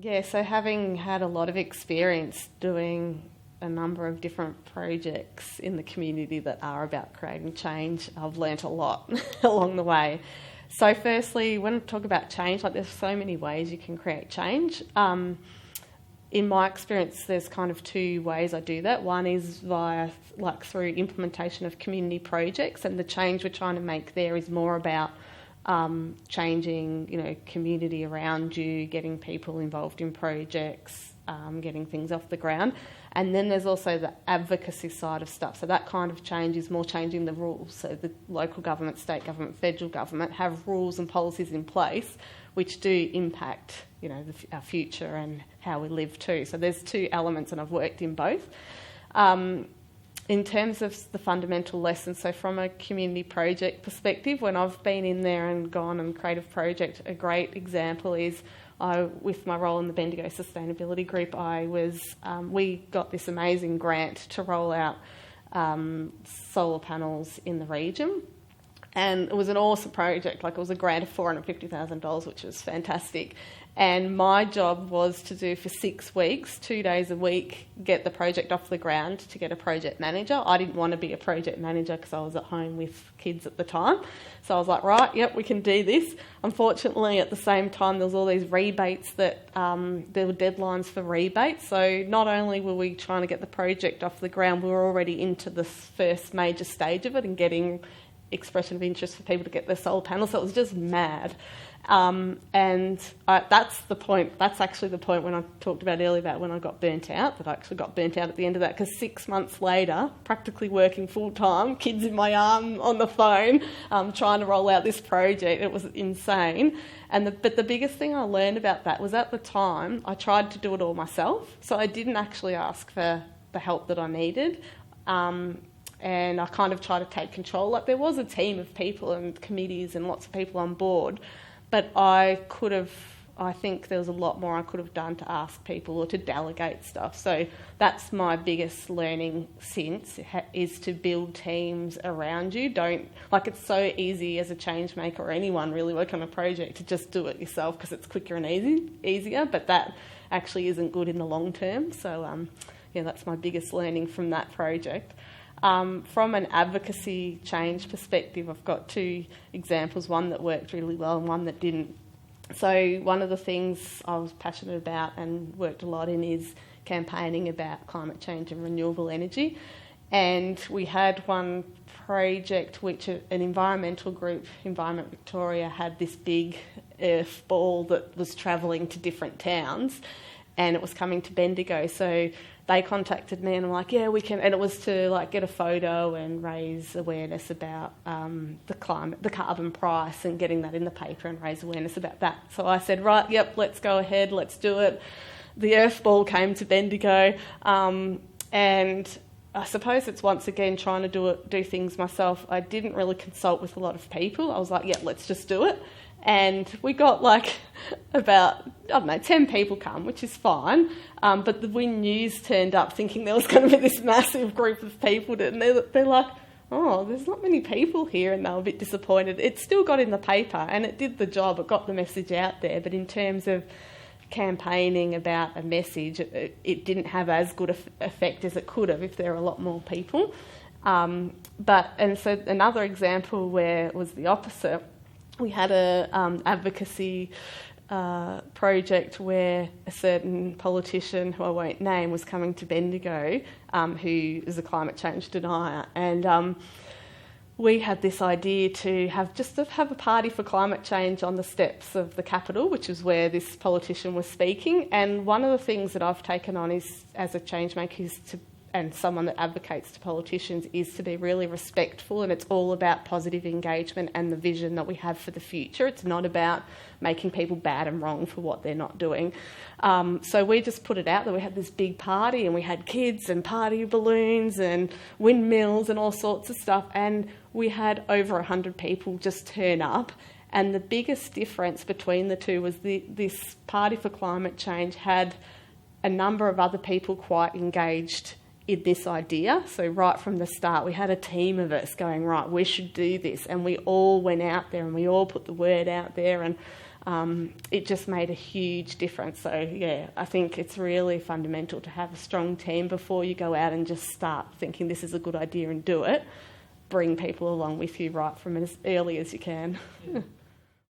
Yeah, so having had a lot of experience doing a number of different projects in the community that are about creating change, I've learnt a lot along the way. So firstly, when I talk about change, like there's so many ways you can create change. In my experience, there's kind of two ways I do that. One is through implementation of community projects, and the change we're trying to make there is more about changing, community around you, getting people involved in projects, getting things off the ground. And then there's also the advocacy side of stuff. So that kind of change is more changing the rules. So the local government, state government, federal government have rules and policies in place which do impact, our future and how we live too. So there's two elements, and I've worked in both. In terms of the fundamental lessons, so from a community project perspective, when I've been in there and gone and creative project, a great example is with my role in the Bendigo Sustainability Group, we got this amazing grant to roll out solar panels in the region. And it was an awesome project. It was a grant of $450,000, which was fantastic. And my job was to do for 6 weeks, 2 days a week, get the project off the ground to get a project manager. I didn't want to be a project manager because I was at home with kids at the time. So I was like, right, yep, we can do this. Unfortunately, at the same time, there was all these rebates that there were deadlines for rebates. So not only were we trying to get the project off the ground, we were already into the first major stage of it and getting expression of interest for people to get their solar panels. So it was just mad. That's the point. That's actually the point when I talked about earlier about when I got burnt out, that I actually got burnt out at the end of that, because 6 months later, practically working full-time, kids in my arm on the phone, trying to roll out this project. It was insane. But the biggest thing I learned about that was, at the time, I tried to do it all myself. So I didn't actually ask for the help that I needed. And I kind of tried to take control. There was a team of people and committees and lots of people on board, but I think there was a lot more I could have done to ask people or to delegate stuff. So that's my biggest learning since, is to build teams around you. It's so easy as a change maker or anyone really working on a project to just do it yourself because it's quicker and easier, but that actually isn't good in the long term. So that's my biggest learning from that project. From an advocacy change perspective, I've got two examples, one that worked really well and one that didn't. So one of the things I was passionate about and worked a lot in is campaigning about climate change and renewable energy. And we had one project which an environmental group, Environment Victoria, had this big earth ball that was travelling to different towns, and it was coming to Bendigo. So they contacted me and I'm like, yeah, we can. And it was to get a photo and raise awareness about the carbon price, and getting that in the paper and raise awareness about that. So I said, right, yep, let's go ahead, let's do it. The earth ball came to Bendigo, and I suppose it's once again trying to do things myself. I didn't really consult with a lot of people. I was like, yeah, let's just do it. And we got about, 10 people come, which is fine. But the Win News turned up thinking there was going to be this massive group of people. And they're like, oh, there's not many people here. And they were a bit disappointed. It still got in the paper and it did the job. It got the message out there. But in terms of campaigning about a message, it didn't have as good an effect as it could have if there were a lot more people. So another example where it was the opposite. We had a advocacy project where a certain politician, who I won't name, was coming to Bendigo, who is a climate change denier, and we had this idea to have a party for climate change on the steps of the Capitol, which is where this politician was speaking. And one of the things that I've taken on is, as a change maker, and someone that advocates to politicians, is to be really respectful, and it's all about positive engagement and the vision that we have for the future. It's not about making people bad and wrong for what they're not doing. So we just put it out there. We had this big party and we had kids and party balloons and windmills and all sorts of stuff, and we had over 100 people just turn up. And the biggest difference between the two was this party for climate change had a number of other people quite engaged in this idea. So right from the start, we had a team of us going, right, we should do this. And we all went out there and we all put the word out there. And it just made a huge difference. So, yeah, I think it's really fundamental to have a strong team before you go out and just start thinking this is a good idea and do it. Bring people along with you right from as early as you can. Yeah.